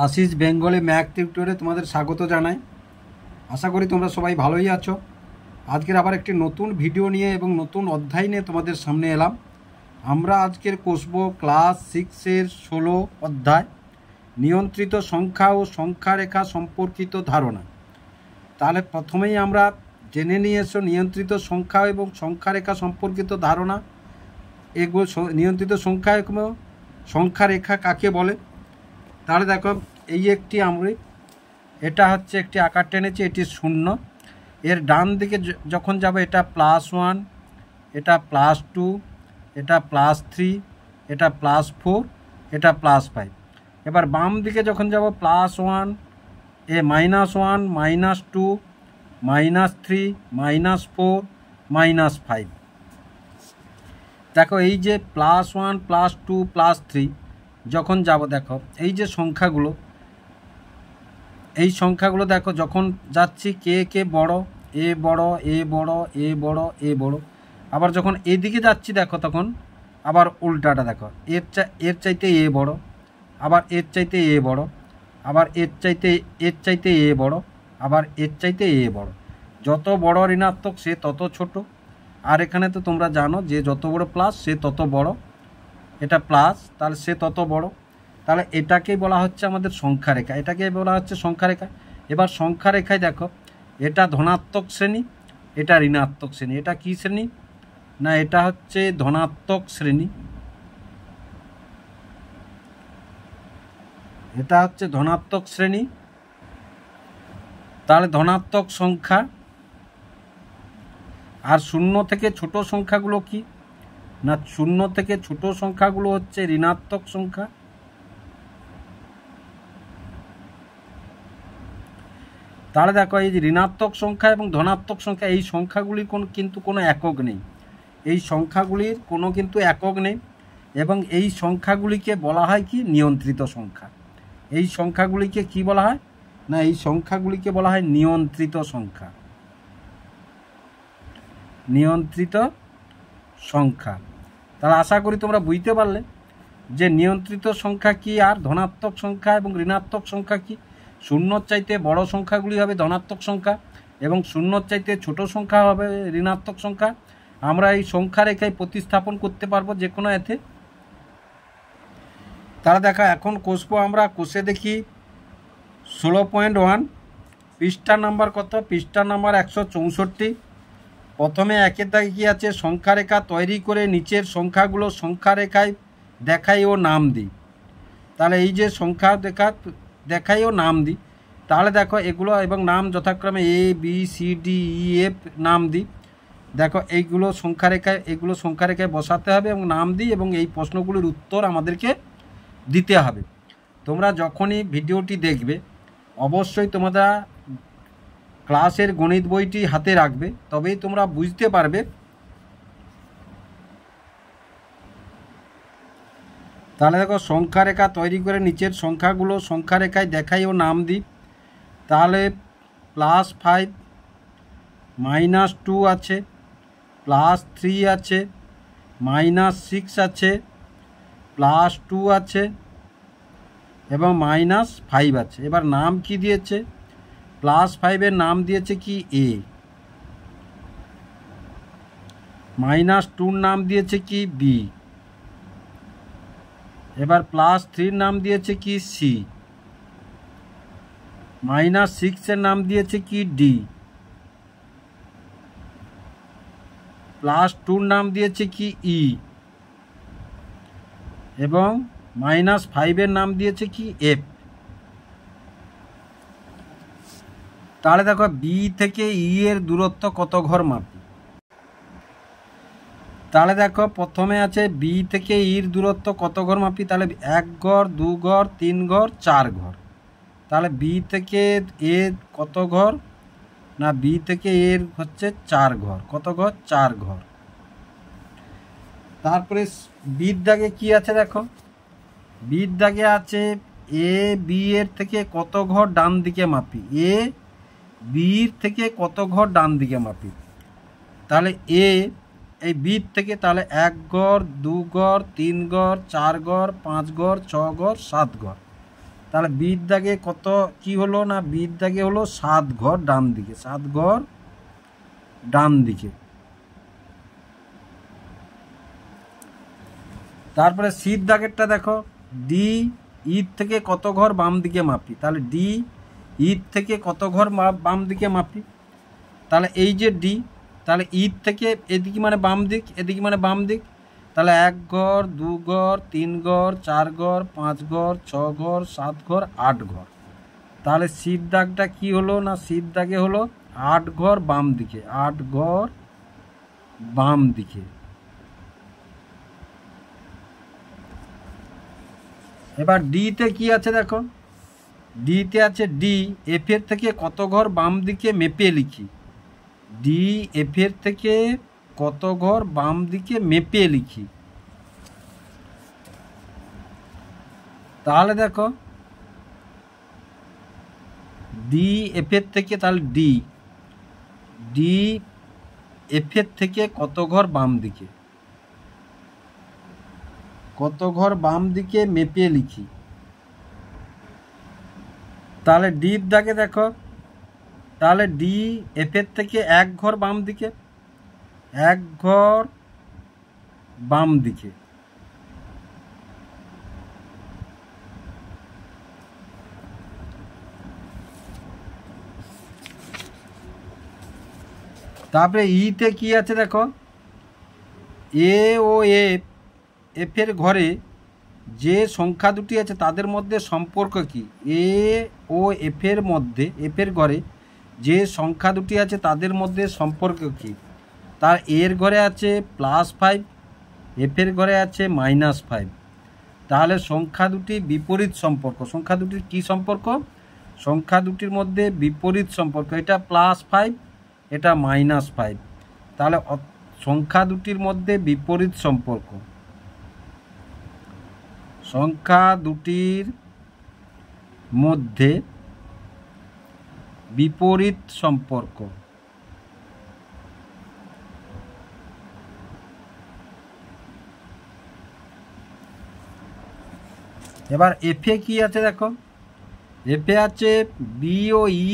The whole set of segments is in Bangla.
আশিস বেঙ্গলি ম্যাথ টিউটোরে তোমাদের স্বাগত জানাই। আশা করি তোমরা সবাই ভালোই আছো। আজকের আবার একটি নতুন ভিডিও নিয়ে এবং নতুন অধ্যায় নিয়ে তোমাদের সামনে এলাম। আমরা আজকের কষব ক্লাস 6-এর 16 অধ্যায় নিয়ন্ত্রিত সংখ্যা ও সংখ্যারেখা সম্পর্কিত ধারণা। তাহলে প্রথমেই আমরা জেনে নিয়ে এসো নিয়ন্ত্রিত সংখ্যা এবং সংখ্যারেখা সম্পর্কিত ধারণা। এগুলো নিয়ন্ত্রিত সংখ্যা এবং সংখ্যারেখা কাকে বলে। তাহলে দেখো, এই একটি আমরা এটা হচ্ছে একটি আকার টেনেছি, এটি 0। এর ডান দিকে যখন যাবে এটা +1, এটা +2, এটা +3, এটা +4, এটা +5। এবার বাম দিকে যখন যাব +1, এ -1, -2, -3, -4, -5। দেখো, এই যে +1, +2, +3 যখন যাব, দেখো এই যে সংখ্যাগুলো, এই সংখ্যাগুলো দেখো যখন যাচ্ছি কে বড়, এ বড়, এ বড়, এ বড়, এ বড়। আবার যখন এদিকে যাচ্ছি দেখো তখন আবার উল্টাটা, দেখো এর চাইতে এ বড়, আবার এর চাইতে এ বড়, আবার এর চাইতে এ বড়, আবার এর চাইতে এ বড়। যত বড় ঋণাত্মক সে তত ছোট। আর এখানে তো তোমরা জানো যে যত বড় প্লাস সে তত বড়, এটা প্লাস তাহলে সে তত বড়। তাহলে এটাকেই বলা হচ্ছে আমাদের সংখ্যারেখা, এটাকেই বলা হচ্ছে সংখ্যারেখা। এবার সংখ্যারেখায় দেখো, এটা ধনাত্মক শ্রেণী, এটা ঋণাত্মক শ্রেণী। এটা কি শ্রেণী? না, এটা হচ্ছে ধনাত্মক শ্রেণী, এটা হচ্ছে ধনাত্মক শ্রেণী। তাহলে ধনাত্মক সংখ্যা। আর 0 থেকে ছোট সংখ্যাগুলো কি? না, 0 থেকে ছোট সংখ্যাগুলো হচ্ছে ঋণাত্মক সংখ্যা। তাহলে দেখো, এই যে ঋণাত্মক সংখ্যা এবং ধনাত্মক সংখ্যা, এই সংখ্যাগুলির কিন্তু কোনো একক নেই, এই সংখ্যাগুলির কোনো কিন্তু একক নেই। এবং এই সংখ্যাগুলিকে বলা হয় কি? নিয়ন্ত্রিত সংখ্যা। এই সংখ্যাগুলিকে কি বলা হয়? না, এই সংখ্যাগুলিকে বলা হয় নিয়ন্ত্রিত সংখ্যা, নিয়ন্ত্রিত সংখ্যা। তাহলে আশা করি তোমরা বুঝতে পারলে যে নিয়ন্ত্রিত সংখ্যা কি আর ধনাত্মক সংখ্যা এবং ঋণাত্মক সংখ্যা কি। 0-র চাইতে বড় সংখ্যাগুলি হবে ধনাত্মক সংখ্যা এবং 0-র চাইতে ছোট সংখ্যা হবে ঋণাত্মক সংখ্যা। আমরা এই সংখ্যারেখায় প্রতিস্থাপন করতে পারবো যে কোনো এতে। তাহলে দেখা, এখন কষবো আমরা। কষে দেখি 16.1 পৃষ্ঠা নাম্বার কত? পৃষ্ঠা নাম্বার 164। প্রথমে একের দাগে কী আছে? সংখ্যারেখা তৈরি করে নিচের সংখ্যাগুলো সংখ্যারেখায় দেখাই ও নাম দিই। তাহলে এই যে সংখ্যা দেখাই ও নাম দিই, তাহলে দেখো এগুলো এবং নাম যথাক্রমে A, B, C, D, E, F নাম দিই। দেখো এইগুলো সংখ্যারেখায় বসাতে হবে এবং নাম দিই, এবং এই প্রশ্নগুলির উত্তর আমাদেরকে দিতে হবে। তোমরা যখনই ভিডিওটি দেখবে অবশ্যই তোমরা ক্লাসের গণিত বইটি হাতে রাখবে, তবেই তোমরা বুঝতে পারবে। তাহলে দেখো, সংখ্যারেখা তৈরি করে নিচের সংখ্যাগুলো সংখ্যারেখায় দেখাই ও নাম দিই। তাহলে +5, -2 আছে, +3 আছে, -6 আছে, +2 আছে এবং -5 আছে। এবার নাম কি দিয়েছে? +5-এর নাম দিয়েছে কি? A। -2-র নাম দিয়েছে কি? B। এবার +3-র নাম দিয়েছে কি? C। -6-এর নাম দিয়েছে কি? D। +2-র নাম দিয়েছে কি? E। এবং -5-এর নাম দিয়েছে কি? F। তাহলে দেখো, B থেকে E এর দূরত্ব কত ঘর মাপি? তাহলে দেখো, প্রথমে আছে B থেকে E এর দূরত্ব কত ঘর মাপি। তাহলে 1 ঘর, 2 ঘর, 3 ঘর, 4 ঘর। তাহলে B থেকে A কত ঘর? না, B থেকে A হচ্ছে 4 ঘর। কত ঘর? 4 ঘর। তারপরে বির দাগে কি আছে? দেখো, বির দাগে আছে A B এর থেকে কত ঘর ডান দিকে মাপি। A B থেকে কত ঘর ডান দিকে মাপি। তাহলে A এই বির থেকে, তাহলে 1 ঘর, 2 ঘর, 3 ঘর, 4 ঘর, 5 ঘর, 6 ঘর, 7 ঘর। তাহলে বির দাগে কত কি হলো না, বির দাগে হলো 7 ঘর ডান দিকে, 7 ঘর ডান দিকে। তারপরে সির দাগেরটা দেখো, ডি ইর থেকে কত ঘর বাম দিকে মাপি, তাহলে ডি ইর থেকে কত ঘর বাম দিকে মাপি, তাহলে এই যে ডি, তাহলে ইর থেকে এদিকে মানে বাম দিক, এদিকে মানে বাম দিক, তাহলে 1 ঘর 2 ঘর 3 ঘর 4 ঘর 5 ঘর 6 ঘর 7 ঘর 8 ঘর। তাহলে সির দাগটা কি হলো না, সির দাগে হলো 8 ঘর বাম দিকে, 8 ঘর বাম দিকে। এবার ডিতে কি আছে দেখো, ডিতে আছে ডি এফ এর থেকে কত ঘর বাম দিকে মেপে লিখি, ডি এফ এর থেকে কত ঘর বাম দিকে মেপে লিখি। তাহলে দেখো ডি এফ এর থেকে, তাহলে ডি এফ এর থেকে কত ঘর বাম দিকে, কত ঘর বাম দিকে মেপে লিখি। তাহলে ডির দাগে দেখো, তাহলে ডি এফ এর থেকে 1 ঘর বাম দিকে, 1 ঘর বাম দিকে। তারপরে ইতে কি আছে দেখো, এ ও এফ এর ঘরে যে সংখ্যা দুটি আছে তাদের মধ্যে সম্পর্ক কি, এ ও এফ এর মধ্যে, এফ এর ঘরে যে সংখ্যা দুটি আছে তাদের মধ্যে সম্পর্ক কি, তার এর ঘরে আছে +5, এফ এর ঘরে আছে -5। তাহলে সংখ্যা দুটি বিপরীত সম্পর্ক, সংখ্যা দুটির কি সম্পর্ক, সংখ্যা দুটির মধ্যে বিপরীত সম্পর্ক, এটা +5 এটা -5। তাহলে সংখ্যা দুটির মধ্যে বিপরীত সম্পর্ক, সংখ্যা দুটির মধ্যে বিপরীত সম্পর্ক। এবার এফে কি আছে দেখো, এফে আছে বি ও ই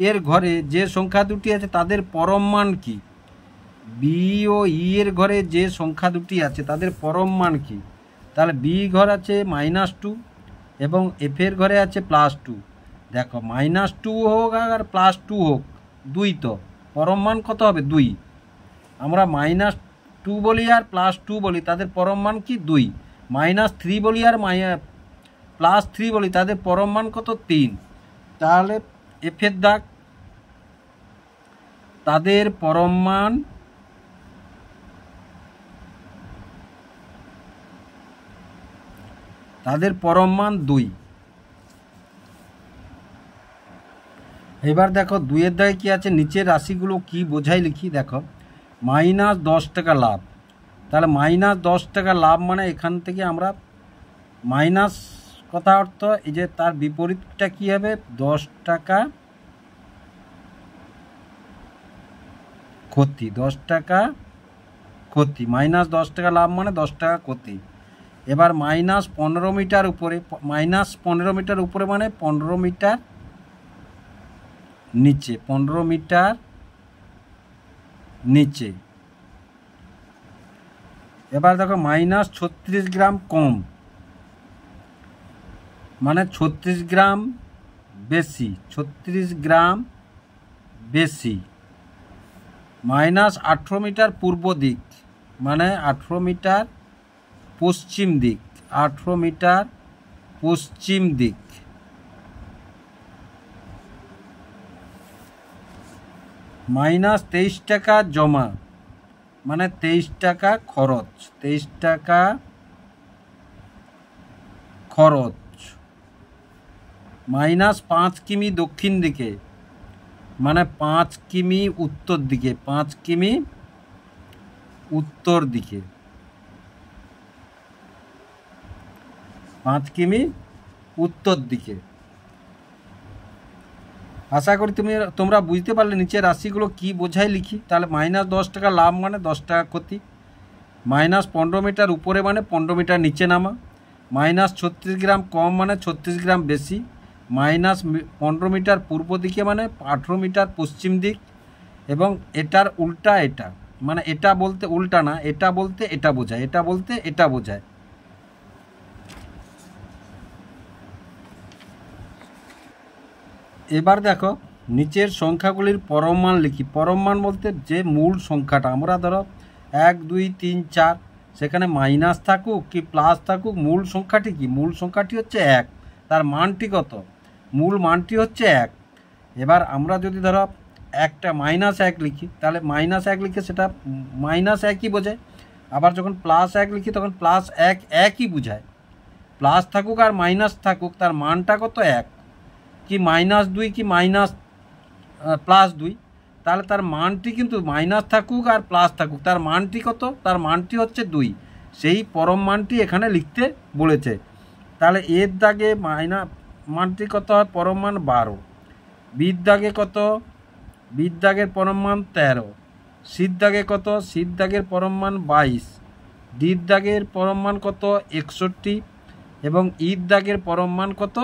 এর ঘরে যে সংখ্যা দুটি আছে তাদের পরম মান কি, বি ও ই এর ঘরে যে সংখ্যা দুটি আছে তাদের পরম মান কি। তাহলে বি ঘর আছে -2 এবং এফ এর ঘরে আছে +2। দেখো -2 হোক আর +2 হোক, 2 তো পরম মান কত হবে 2। আমরা -2 বলি আর +2 বলি, তাদের পরম মান কি 2। -3 বলি আর +3 বলি, তাদের পরম মান কত 3। তাহলে এফ এর দাগ, তাদের পরম মান তাদের পরম মান 2। এবার দেখো 2 এর দাগে কি আছে, নিচের রাশিগুলো কি বোঝাই লিখি। দেখো -10 টাকা লাভ, তাহলে -10 টাকা লাভ মানে এখান থেকে আমরা মাইনাস কথা অর্থ এই যে তার বিপরীতটা কি হবে, 10 টাকা ক্ষতি, 10 টাকা ক্ষতি, -10 টাকা লাভ মানে 10 টাকা ক্ষতি। এবার -15 মিটার উপরে, -15 মিটার উপরে মানে 15 মিটার নিচে, 15 মিটার নিচে। এবার দেখো -36 গ্রাম কম মানে 36 গ্রাম বেশি, 36 গ্রাম বেশি। -18 মিটার পূর্ব দিক মানে 18 মিটার পশ্চিম দিক, 18 মিটার পশ্চিম দিক। -23 টাকা জমা মানে 23 টাকা খরচ, 23 টাকা খরচ। -5 কিমি দক্ষিণ দিকে মানে 5 কিমি উত্তর দিকে, 5 কিমি উত্তর দিকে, 5 কিমি উত্তর দিকে। আশা করি তোমরা বুঝতে পারলে নিচের রাশিগুলো কি বোঝাই লিখি। তাহলে -10 টাকা লাভ মানে 10 টাকা ক্ষতি, -15 মিটার উপরে মানে 15 মিটার নিচে নামা, মাইনাস 36 গ্রাম কম মানে 36 গ্রাম বেশি, মাইনাস 15 মিটার পূর্ব দিকে মানে 18 মিটার পশ্চিম দিক, এবং এটার উল্টা এটা, মানে এটা বলতে উল্টা না, এটা বলতে এটা বোঝায়, এটা বলতে এটা বোঝায়। এবার দেখো নিচের সংখ্যাগুলির পরম মান লিখি। পরম মান বলতে যে মূল সংখ্যাটা, আমরা ধরো 1 2 3 4, সেখানে মাইনাস থাকুক কি প্লাস থাকুক, মূল সংখ্যাটি কি? মূল সংখ্যাটি হচ্ছে 1, তার মানটি কত? মূল মানটি হচ্ছে 1। এবার আমরা যদি ধরো একটা -1 লিখি, তাহলে -1 লিখে সেটা -1ই বোঝায়। আবার যখন +1 লিখি তখন +1 একই বোঝায়। প্লাস থাকুক আর মাইনাস থাকুক, তার মানটা কত? 1। কি -2 কি +2, তাহলে তার মানটি কিন্তু মাইনাস থাকুক আর প্লাস থাকুক, তার মানটি কত? তার মানটি হচ্ছে 2। সেই পরম মানটি এখানে লিখতে বলেছে। তাহলে এর দাগে মানটি কত হয়? পরম মান 12। বির দাগে কত? বির দাগের পরম মান 13। সির দাগে কত? সির দাগের পরম মান 22। ডির দাগের পরম মান কত? 61। এবং ইর দাগের পরম মান কত?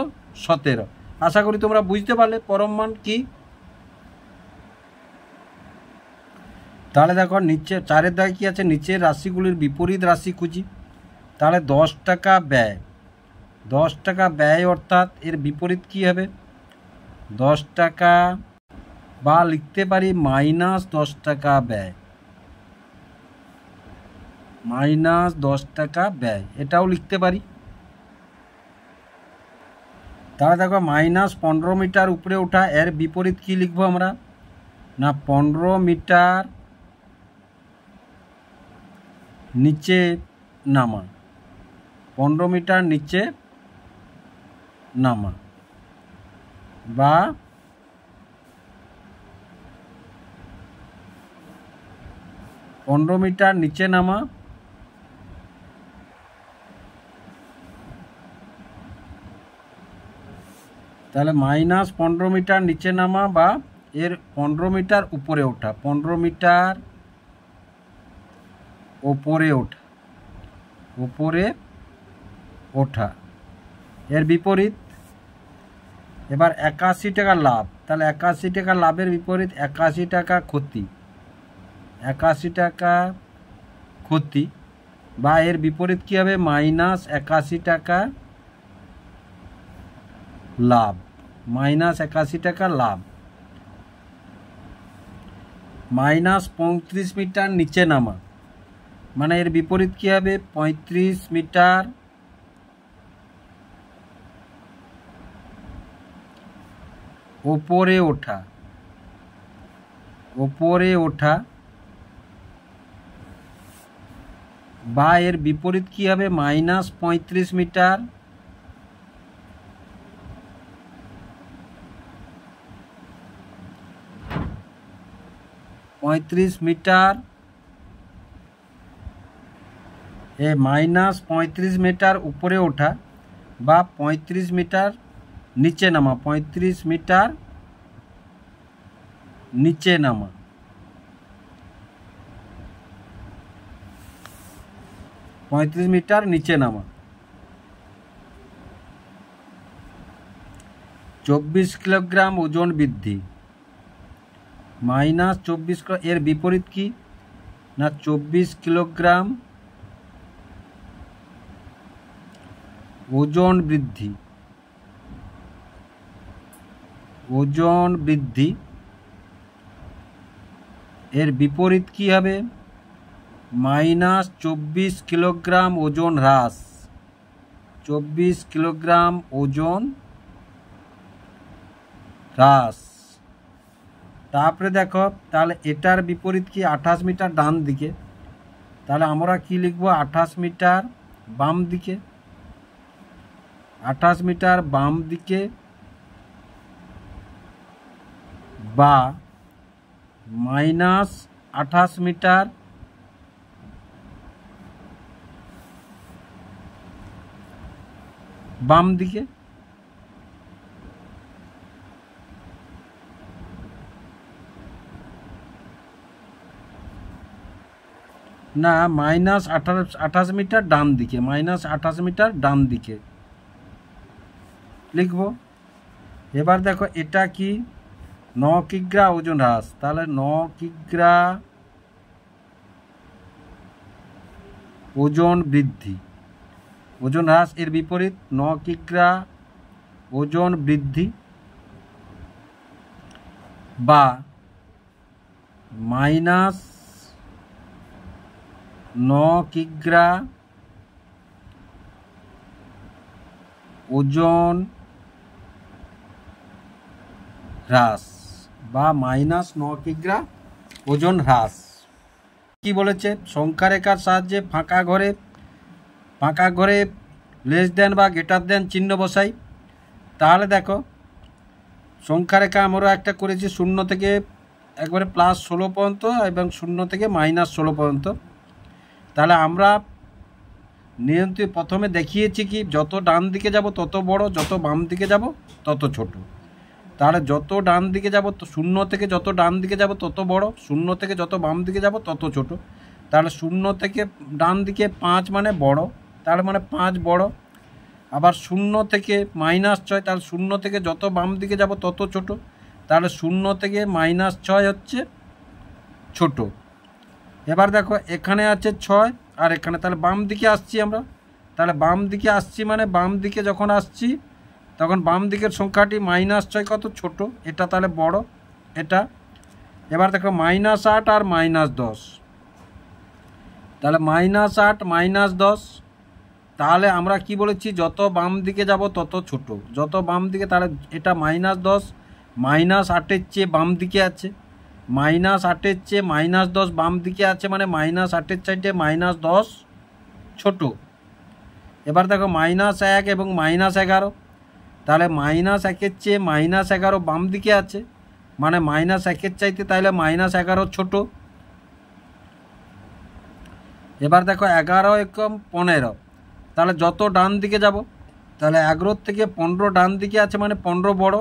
17। আশা করি তোমরা বুঝতে পারলে পরম মান কি। তাহলে দেখো নিচে 4-এর দাগে কী আছে? নিচের রাশিগুলির বিপরীত রাশি খুঁজি। তাহলে 10 টাকা ব্যয়, 10 টাকা ব্যয় অর্থাৎ এর বিপরীত কী হবে? 10 টাকা, বা লিখতে পারি -10 টাকা ব্যয়, -10 টাকা ব্যয়, এটাও লিখতে পারি। তাহলে দেখো -15 মিটার উপরে ওঠা, এর বিপরীত কি লিখবো আমরা? না 15 মিটার নিচে নামা, 15 মিটার নিচে নামা, বা 15 মিটার নিচে নামা, তাহলে -15 মিটার নিচে নামা বা এর 15 মিটার উপরে ওঠা, 15 মিটার ওপরে ওঠা, ওপরে ওঠা, এর বিপরীত। এবার 81 টাকা লাভ, তাহলে 81 টাকা লাভের বিপরীত 81 টাকা ক্ষতি, 81 টাকা ক্ষতি, বা এর বিপরীত কী হবে? -81 টাকা লাভ, -81 টাকা লাভ। -35 মিটার নিচে নামা, মানে এর বিপরীত কী হবে? 35 মিটার ওপরে ওঠা, ওপরে ওঠা, বা এর বিপরীত কী হবে? -35 মিটার মিটার -35 মিটার উপরে ওঠা, বা 35 মিটার নিচে নামা, 35 মিটার নিচে নামা। -35 মিটার নিচে নামা। 24 কিলোগ্রাম ওজন বৃদ্ধি, -24, এর বিপরীত কি? না 24 কিলোগ্রাম ওজন বৃদ্ধি, ওজন বৃদ্ধি, এর বিপরীত কি হবে? -24 কিলোগ্রাম ওজন হ্রাস, 24 কিলোগ্রাম ওজন হ্রাস। তারপরে দেখো তাহলে এটার বিপরীত কি? 28 মিটার ডান দিকে, তাহলে আমরা কি লিখব? 28 মিটার বাম দিকে, 28 মিটার বাম দিকে, বা -28 মিটার বাম দিকে। না, -28 মিটার ডান দিকে, -28 মিটার ডান দিকে লিখব। এবার দেখো এটা কি, 9 কিগ্রা ওজন হ্রাস, তাহলে 9 কিগ্রা ওজন বৃদ্ধি, ওজন হ্রাস এর বিপরীত 9 কিগ্রা ওজন বৃদ্ধি, বা -9 কিগ্রা ওজন হ্রাস, বা -9 কিগ্রা ওজন হ্রাস। কি বলেছে, সংখ্যা রেখার সাহায্যে ফাঁকা ঘরে লেস দেন বা গ্রেটার দেন চিহ্ন বসাই। তাহলে দেখো সংখ্যা রেখা আমরা একটা করেছি 0 থেকে একবারে +16 পর্যন্ত এবং 0 থেকে -16 পর্যন্ত। তাহলে আমরা নিয়ন্ত্রণ প্রথমে দেখিয়েছি কি, যত ডান দিকে যাব তত বড়, যত বাম দিকে যাব তত ছোট। তাহলে যত ডান দিকে যাব, 0 থেকে যত ডান দিকে যাব তত বড়, 0 থেকে যত বাম দিকে যাব তত ছোট। তাহলে 0 থেকে ডান দিকে 5 মানে বড়, তার মানে 5 বড়। আবার 0 থেকে -6, তাহলে 0 থেকে যত বাম দিকে যাব তত ছোট, তাহলে 0 থেকে -6 হচ্ছে ছোট। এবার দেখো এখানে আছে 6 আর এখানে, তাহলে বাম দিকে আসছি আমরা, তাহলে বাম দিকে আসছি মানে বাম দিকে যখন আসছি তখন বাম দিকের সংখ্যাটি -6 কত ছোট, এটা তাহলে বড় এটা। এবার দেখো -8 আর -10, তাহলে -8 -10, তাহলে আমরা কি বলেছি, যত বাম দিকে যাব তত ছোট, যত বাম দিকে, তাহলে এটা -10 -8-এর চেয়ে বাম দিকে আছে, -8-এর চেয়ে -10 বাম দিকে আছে, মানে -8-এর চাইতে -10 ছোট। এবার দেখো -1 এবং -11, তাহলে -1-এর চেয়ে -11 বাম দিকে আছে, মানে -1-এর চাইতে তাহলে -11 ছোট। এবার দেখো 11 একম 15, তাহলে যত ডান দিকে যাব, তাহলে 11 থেকে 15 ডান দিকে আছে মানে 15 বড়,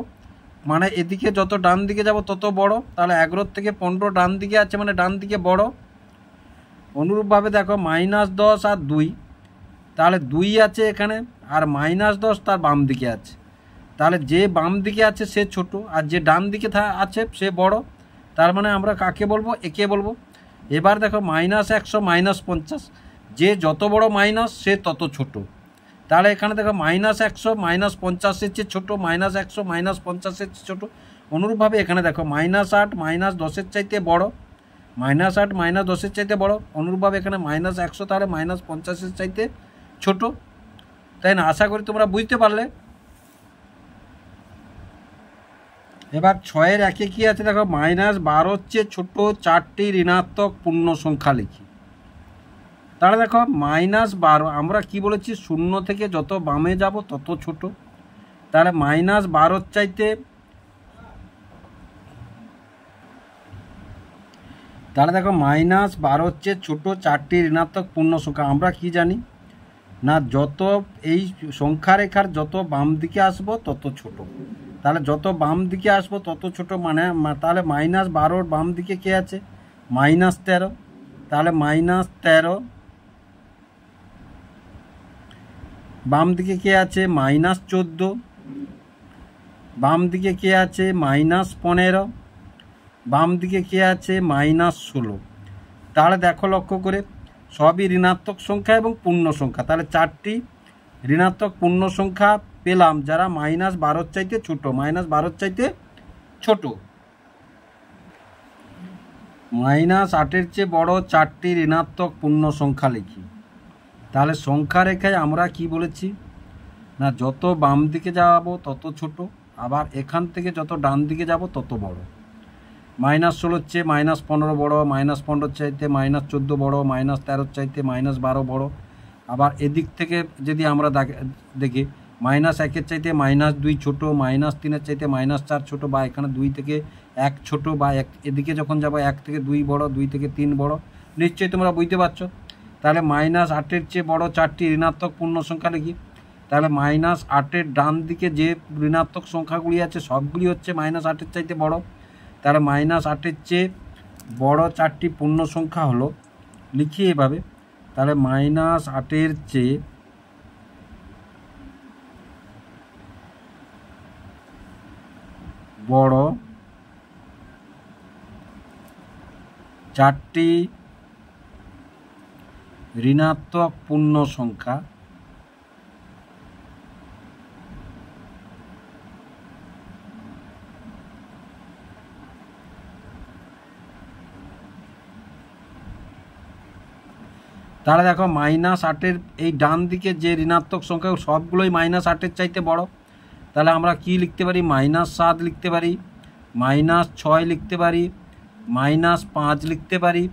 মানে এদিকে যত ডান দিকে যাব তত বড়, তাহলে 11 থেকে 15 ডান দিকে আছে মানে ডান দিকে বড়। অনুরূপভাবে দেখো -10 আর 2, তাহলে 2 আছে এখানে আর -10 তার বাম দিকে আছে, তাহলে যে বাম দিকে আছে সে ছোট আর যে ডান দিকে আছে সে বড়, তার মানে আমরা কাকে বলবো, একে বলবো। এবার দেখো -100 -50, যে যত বড় মাইনাস সে তত ছোট, তাহলে এখানে দেখো -100 -50-এর চেয়ে ছোটো, -100 -50-এর চেয়ে ছোটো। অনুরূপভাবে এখানে দেখো -8 -10-এর চাইতে বড়, -8 -10-এর চাইতে বড়। অনুরূপভাবে এখানে -100 তাহলে -50-এর চাইতে ছোট, তাই না? আশা করি তোমরা বুঝতে পারলে। এবার 6-এর একে কী আছে দেখো, -12-এর চেয়ে ছোটো 4টি ঋণাত্মক পূর্ণ সংখ্যা লিখি। তাহলে দেখো -12, আমরা কি বলেছি, 0 থেকে যত বামে যাব তত ছোট, তাহলে -12-এর চাইতে, তাহলে দেখো -12-এর চেয়ে ছোটো 4টি ঋণাত্মক পূর্ণ সংখ্যা। আমরা কি জানি না, যত এই সংখ্যা রেখার যত বাম দিকে আসবো তত ছোট, তাহলে যত বাম দিকে আসবো তত ছোট, মানে তাহলে -12-এর বাম দিকে কে আছে, -13, তাহলে -13, বাম দিকে কে আছে -14, বাম দিকে কে আছে -15, বাম দিকে কে আছে -16। তাহলে দেখো লক্ষ্য করে সবই ঋণাত্মক সংখ্যা এবং পূর্ণ সংখ্যা, তাহলে 4টি ঋণাত্মক পূর্ণ সংখ্যা পেলাম যারা -12-এর চাইতে ছোট, -12-এর চাইতে ছোট। -8-এর চেয়ে বড় 4টি ঋণাত্মক পূর্ণ সংখ্যা লিখি। তাহলে সংখ্যা রেখায় আমরা কি বলেছি না, যত বাম দিকে যাব তত ছোট, আবার এখান থেকে যত ডান দিকে যাব তত বড়। -16-এর চেয়ে -15 বড়, -15-এর চাইতে -14 বড়, -13-এর চাইতে -12 বড়। আবার এদিক থেকে যদি আমরা দেখি, -1-এর চাইতে -2 ছোট, -3-এর চাইতে -4 ছোট, বা এখানে 2 থেকে 1 ছোট, বা এদিকে যখন যাব 1 থেকে 2 বড়, 2 থেকে 3 বড়। নিশ্চয়ই তোমরা বুঝতে পারছো। তাহলে -8-এর চেয়ে বড় 4টি ঋণাত্মক পূর্ণ সংখ্যা লিখি। তাহলে -8-এর ডান দিকে যে ঋণাত্মক সংখ্যাগুলি আছে সবগুলি হচ্ছে -8-এর চাইতে বড়। তাহলে -8-এর চেয়ে বড় 4টি পূর্ণ সংখ্যা হলো লিখি এভাবে, তাহলে -8-এর চেয়ে বড় 4টি ঋণাত্মক পূর্ণ সংখ্যা তাহলে দেখো -8-এর এই ডান দিকে যে ঋণাত্মক সংখ্যা সবগুলোই -8-এর চাইতে বড়। তাহলে আমরা কি লিখতে পারি? -7 লিখতে পারি, -6 লিখতে পারি, -5 লিখতে পারি,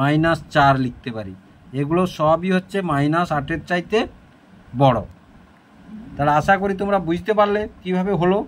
-4 লিখতে পারি। এগুলো সবই হচ্ছে -8-এর চাইতে বড়। তাহলে আশা করি তোমরা বুঝতে পারলে কিভাবে হলো।